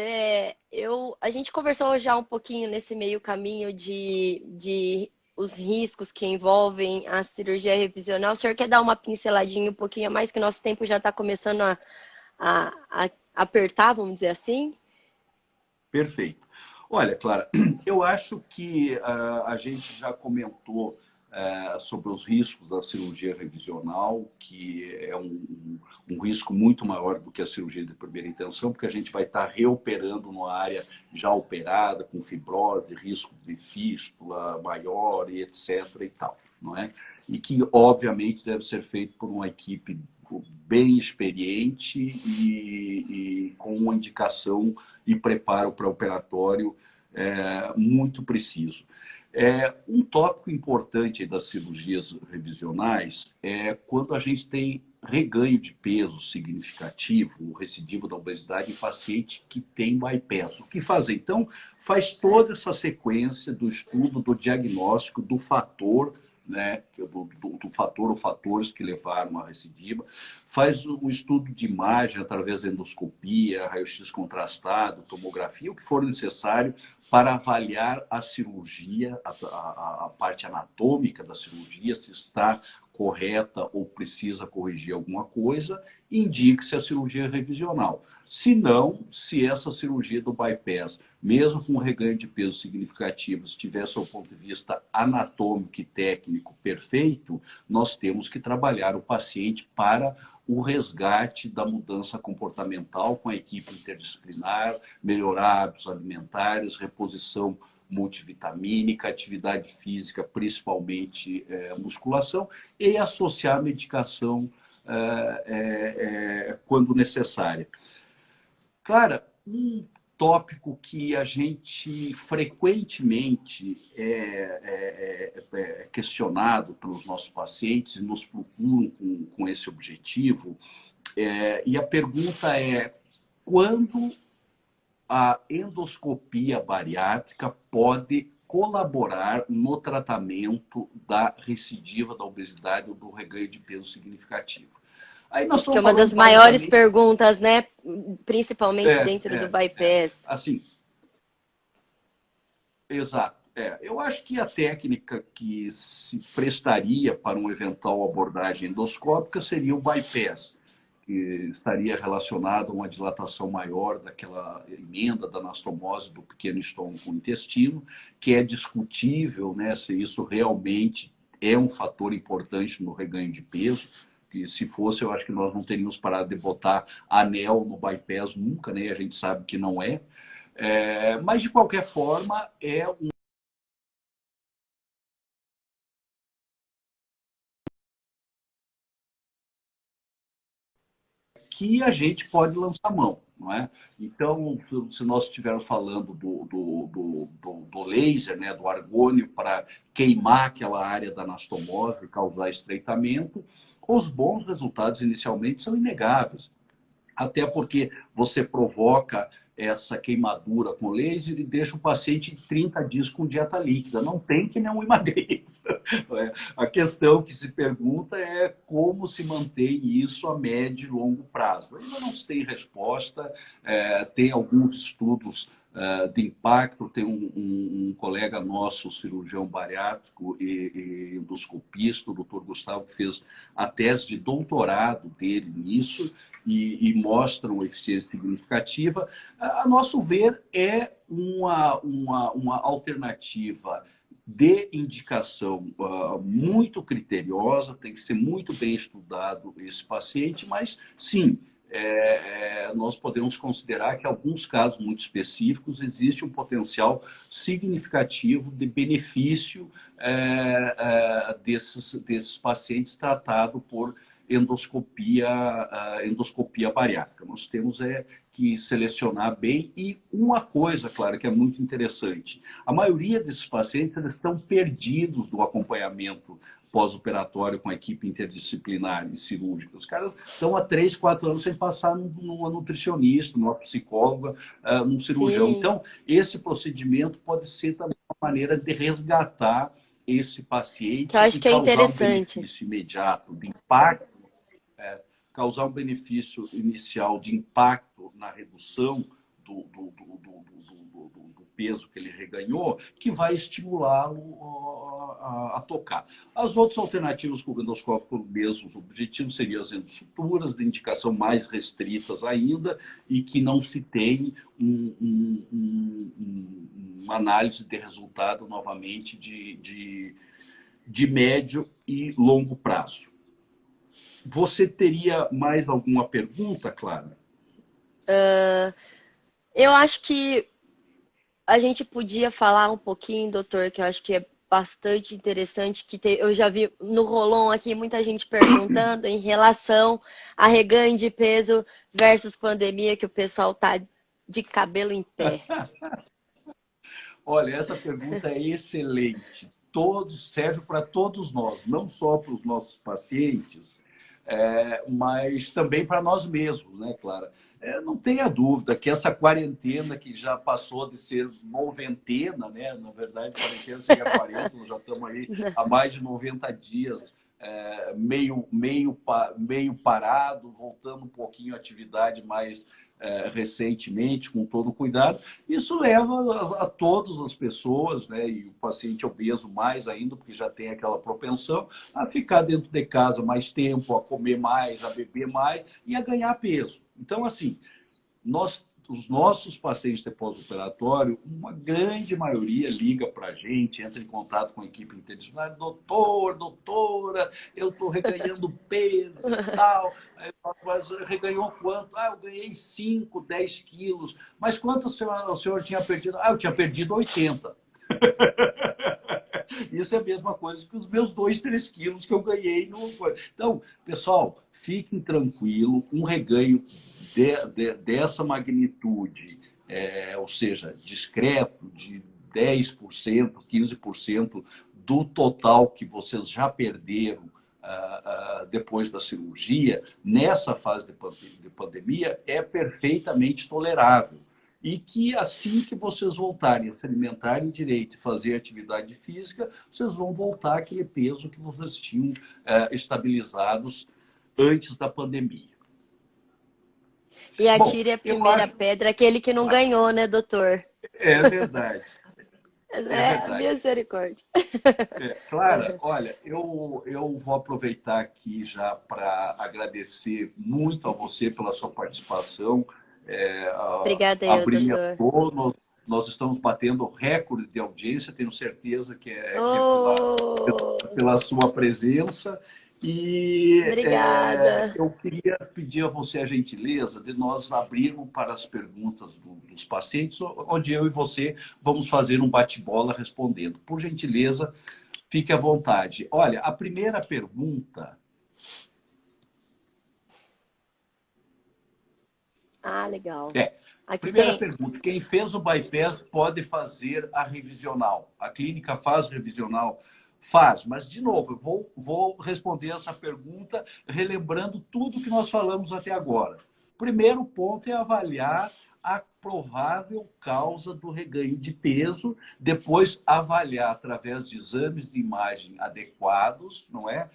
a gente conversou já um pouquinho nesse meio caminho de os riscos que envolvem a cirurgia revisional. O senhor quer dar uma pinceladinha um pouquinho a mais, que nosso tempo já está começando a apertar, vamos dizer assim? Perfeito. Olha, Clara, eu acho que a gente já comentou sobre os riscos da cirurgia revisional, que é um risco muito maior do que a cirurgia de primeira intenção, porque a gente vai estar reoperando numa área já operada, com fibrose, risco de fístula maior e etc. e tal, não é? E que, obviamente, deve ser feito por uma equipe bem experiente e com uma indicação e preparo pré-operatório muito preciso. Um tópico importante das cirurgias revisionais é quando a gente tem reganho de peso significativo, o recidivo da obesidade em paciente que tem bypass. O que fazer? Então, faz toda essa sequência do estudo, do diagnóstico, do fator, né, do fator ou fatores que levaram à recidiva, faz o estudo de imagem através da endoscopia, raio-x contrastado, tomografia, o que for necessário para avaliar a cirurgia, a parte anatômica da cirurgia, se está correta ou precisa corrigir alguma coisa, indique-se a cirurgia revisional. Se não, se essa cirurgia do bypass, mesmo com reganho de peso significativo, estiver, do ponto de vista anatômico e técnico perfeito, nós temos que trabalhar o paciente para o resgate da mudança comportamental com a equipe interdisciplinar, melhorar hábitos alimentares, reposição multivitamínica, atividade física, principalmente musculação, e associar a medicação quando necessária. Clara, um tópico que a gente frequentemente questionado pelos nossos pacientes e nos procuram com esse objetivo E a pergunta é, quando a endoscopia bariátrica pode colaborar no tratamento da recidiva da obesidade ou do reganho de peso significativo? Aí nós Acho que é estamos uma falando das maiores basicamente... perguntas, né? Principalmente dentro do É. bypass. Assim, exato. Eu acho que a técnica que se prestaria para uma eventual abordagem endoscópica seria o bypass, que estaria relacionado a uma dilatação maior daquela emenda da anastomose do pequeno estômago com o intestino, que é discutível, né, se isso realmente é um fator importante no reganho de peso. Que se fosse, eu acho que nós não teríamos parado de botar anel no bypass nunca, né? A gente sabe que não é. Mas, de qualquer forma, é um que a gente pode lançar mão, não é? Então, se nós estivermos falando do laser, né, do argônio, para queimar aquela área da anastomose e causar estreitamento, os bons resultados inicialmente são inegáveis. Até porque você provoca essa queimadura com laser e deixa o paciente 30 dias com dieta líquida. Não tem que não emagreça. A questão que se pergunta é como se mantém isso a médio e longo prazo. Ainda não se tem resposta, tem alguns estudos de impacto. Tem um colega nosso, cirurgião bariátrico e endoscopista, o doutor Gustavo, que fez a tese de doutorado dele nisso e mostra uma eficiência significativa. A nosso ver, é uma alternativa de indicação muito criteriosa, tem que ser muito bem estudado esse paciente, mas sim, nós podemos considerar que em alguns casos muito específicos existe um potencial significativo de benefício desses pacientes tratados por endoscopia bariátrica. Nós temos que selecionar bem. E uma coisa, claro, que é muito interessante, a maioria desses pacientes eles estão perdidos do acompanhamento pós-operatório com a equipe interdisciplinar e cirúrgica. Os caras estão há 3, 4 anos sem passar numa nutricionista, numa psicóloga, num cirurgião. Sim. Então, esse procedimento pode ser também uma maneira de resgatar esse Que eu paciente acho e que é causar um interessante. benefício imediato de impacto, causar um benefício inicial de impacto na redução do peso que ele reganhou, que vai estimulá-lo a tocar. As outras alternativas com o endoscópio mesmo, os objetivos seriam as endossuturas, de indicação mais restritas ainda, e que não se tem uma análise de resultado, novamente, de médio e longo prazo. Você teria mais alguma pergunta, Clara? Eu acho que a gente podia falar um pouquinho, doutor, que eu acho que é bastante interessante, eu já vi no Rolon aqui muita gente perguntando em relação a reganho de peso versus pandemia, que o pessoal tá de cabelo em pé. Olha, essa pergunta é excelente. Serve para todos nós, não só para os nossos pacientes, mas também para nós mesmos, né, Clara? Não tenha dúvida que essa quarentena que já passou de ser noventena, né? Na verdade, quarentena seria 40, nós já estamos aí há mais de 90 dias meio parado, voltando um pouquinho à atividade mais recentemente, com todo cuidado. Isso leva a todas as pessoas, né, e o paciente obeso mais ainda, porque já tem aquela propensão a ficar dentro de casa mais tempo, a comer mais, a beber mais e a ganhar peso. Então, assim, os nossos pacientes de pós-operatório, uma grande maioria liga para a gente, entra em contato com a equipe interdisciplinar, doutora, eu estou reganhando peso e tal. Mas reganhou quanto? Eu ganhei 5, 10 quilos. Mas quanto o senhor tinha perdido? Eu tinha perdido 80. Isso é a mesma coisa que os meus 2, 3 quilos que eu ganhei. Então, pessoal, fiquem tranquilos, um reganho dessa magnitude, ou seja, discreto, de 10%, 15% do total que vocês já perderam depois da cirurgia, nessa fase de pandemia, é perfeitamente tolerável. E que assim que vocês voltarem a se alimentarem direito e fazer atividade física, vocês vão voltar àquele peso que vocês tinham estabilizados antes da pandemia. E Bom, atire a eu primeira acho... pedra, aquele que não ganhou, né, doutor? É verdade, é É, verdade. misericórdia. Clara, olha, eu vou aproveitar aqui já para agradecer muito a você pela sua participação. Obrigada A eu, doutor. brilhantou, nós estamos batendo recorde de audiência, tenho certeza que é Oh, pela sua presença. E obrigada. eu queria pedir a você a gentileza de nós abrirmos para as perguntas dos pacientes, onde eu e você vamos fazer um bate-bola respondendo. Por gentileza, fique à vontade. Olha, a primeira pergunta... Ah, legal. É, Aqui primeira tem. pergunta, quem fez o bypass pode fazer a revisional? A clínica faz revisional? Faz, mas de novo, eu vou responder essa pergunta relembrando tudo que nós falamos até agora. Primeiro ponto é avaliar a provável causa do reganho de peso, depois avaliar através de exames de imagem adequados, não é?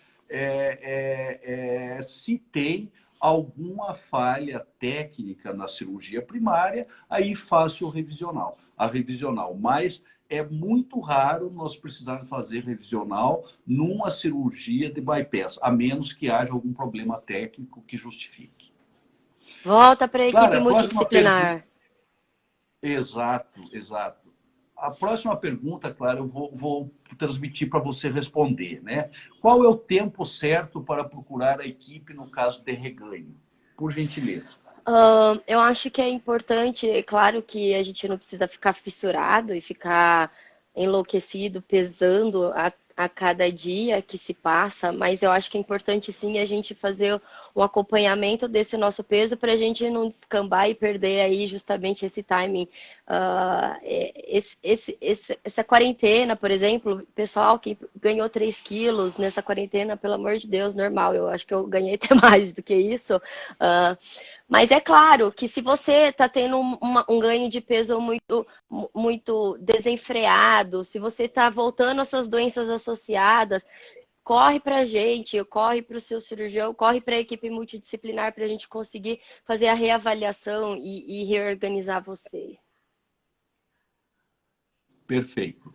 Se tem alguma falha técnica na cirurgia primária, aí faço a revisional. Mas é muito raro nós precisarmos fazer revisional numa cirurgia de bypass, a menos que haja algum problema técnico que justifique. Volta para a Claro, equipe a próxima pergunta... multidisciplinar. Exato, exato. A próxima pergunta, claro, eu vou transmitir para você responder, né? Qual é o tempo certo para procurar a equipe no caso de reganho? Por gentileza. Eu acho que é importante, é claro que a gente não precisa ficar fissurado e ficar enlouquecido, pesando a cada dia que se passa, mas eu acho que é importante sim a gente fazer um acompanhamento desse nosso peso para a gente não descambar e perder aí justamente esse timing. Essa quarentena, por exemplo, pessoal que ganhou 3 quilos nessa quarentena, pelo amor de Deus, normal, eu acho que eu ganhei até mais do que isso. Mas é claro que se você está tendo um ganho de peso muito desenfreado, se você está voltando às suas doenças associadas, corre para a gente, corre para o seu cirurgião, corre para a equipe multidisciplinar para a gente conseguir fazer a reavaliação e reorganizar você. Perfeito.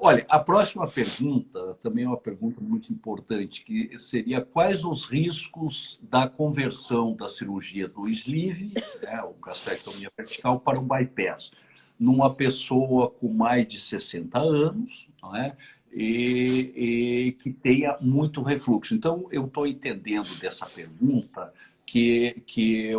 Olha, a próxima pergunta também é uma pergunta muito importante, que seria quais os riscos da conversão da cirurgia do sleeve, né, o gastrectomia vertical, para o bypass, numa pessoa com mais de 60 anos, não é? E que tenha muito refluxo. Então, eu estou entendendo dessa pergunta que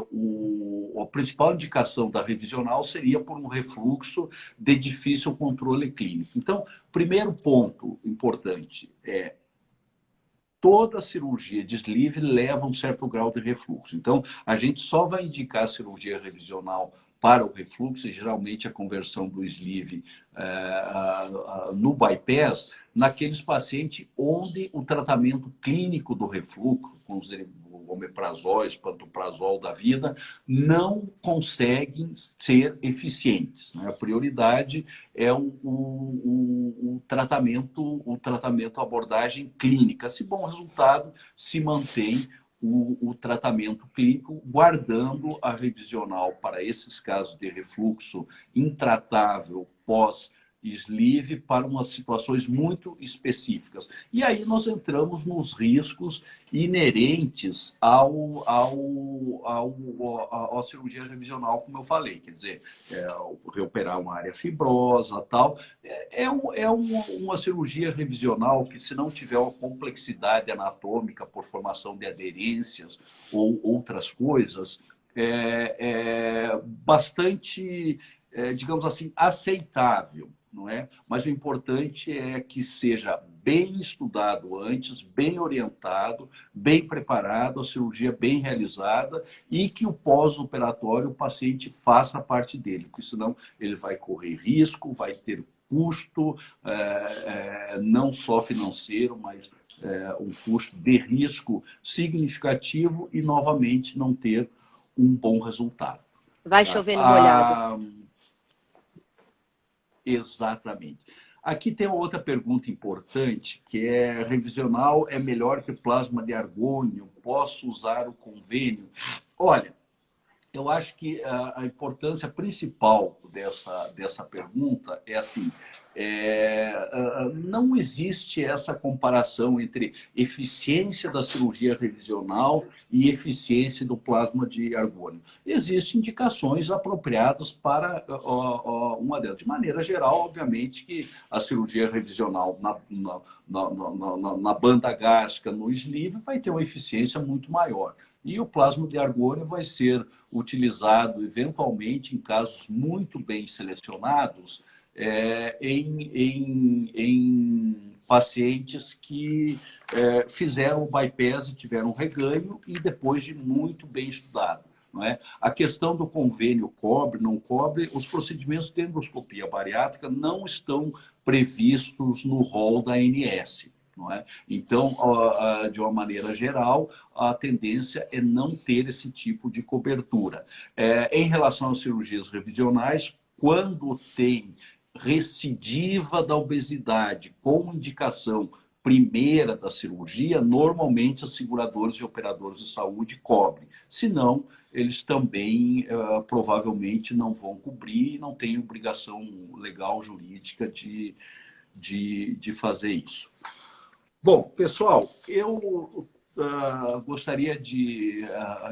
a principal indicação da revisional seria por um refluxo de difícil controle clínico. Então, primeiro ponto importante é toda cirurgia de sleeve leva um certo grau de refluxo. Então, a gente só vai indicar a cirurgia revisional para o refluxo, e geralmente a conversão do sleeve no bypass, naqueles pacientes onde o tratamento clínico do refluxo, com os omeprazóis, pantoprazol da vida, não conseguem ser eficientes, né? A prioridade é o tratamento, a abordagem clínica. Se bom resultado, se mantém o tratamento clínico, guardando a revisional para esses casos de refluxo intratável pós-sleeve para umas situações muito específicas. E aí nós entramos nos riscos inerentes à cirurgia revisional, como eu falei, quer dizer, reoperar uma área fibrosa, tal. Uma cirurgia revisional que, se não tiver uma complexidade anatômica por formação de aderências ou outras coisas, bastante, digamos assim, aceitável, não é? Mas o importante é que seja bem estudado antes, bem orientado, bem preparado, a cirurgia bem realizada e que o pós-operatório o paciente faça parte dele, porque senão ele vai correr risco, vai ter custo, não só financeiro, mas um custo de risco significativo e, novamente, não ter um bom resultado. Vai chover no molhado. Exatamente. Aqui tem uma outra pergunta importante, que é: revisional é melhor que plasma de argônio? Posso usar o convênio? Olha, eu acho que a importância principal dessa pergunta é assim: não existe essa comparação entre eficiência da cirurgia revisional e eficiência do plasma de argônio. Existem indicações apropriadas para uma delas. De maneira geral, obviamente que a cirurgia revisional na banda gástrica, no sleeve, vai ter uma eficiência muito maior. E o plasma de argônio vai ser utilizado, eventualmente, em casos muito bem selecionados, em pacientes que fizeram o bypass e tiveram reganho e depois de muito bem estudado. Não é? A questão do convênio cobre, não cobre, os procedimentos de endoscopia bariátrica não estão previstos no rol da ANS. Não é? Então, de uma maneira geral, a tendência é não ter esse tipo de cobertura. Em relação às cirurgias revisionais, quando tem recidiva da obesidade com indicação primeira da cirurgia, normalmente as seguradoras e operadores de saúde cobrem. Se não, eles também provavelmente não vão cobrir e não têm obrigação legal, jurídica de fazer isso. Bom, pessoal, eu gostaria de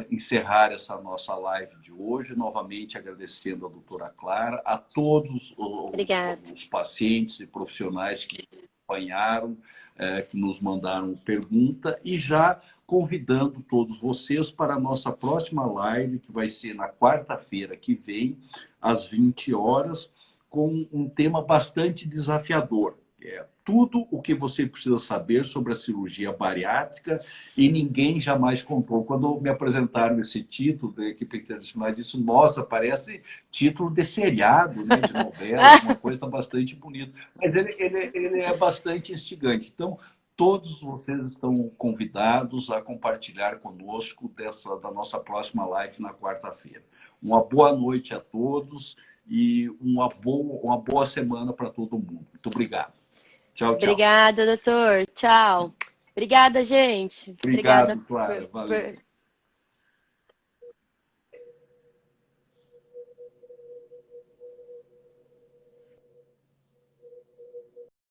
encerrar essa nossa live de hoje, novamente agradecendo a doutora Clara, a todos os pacientes e profissionais que acompanharam, que nos mandaram pergunta, e já convidando todos vocês para a nossa próxima live, que vai ser na quarta-feira que vem, às 20 horas, com um tema bastante desafiador. Tudo o que você precisa saber sobre a cirurgia bariátrica e ninguém jamais contou. Quando me apresentaram esse título da equipe internacional, disse: nossa, parece título de seriado, né, de novela, uma coisa bastante bonita. Mas ele é bastante instigante. Então, todos vocês estão convidados a compartilhar conosco da nossa próxima live na quarta-feira. Uma boa noite a todos e uma boa semana para todo mundo. Muito obrigado. Tchau, tchau. Obrigada, doutor. Tchau. Obrigada, gente. Obrigado, Clara. Valeu.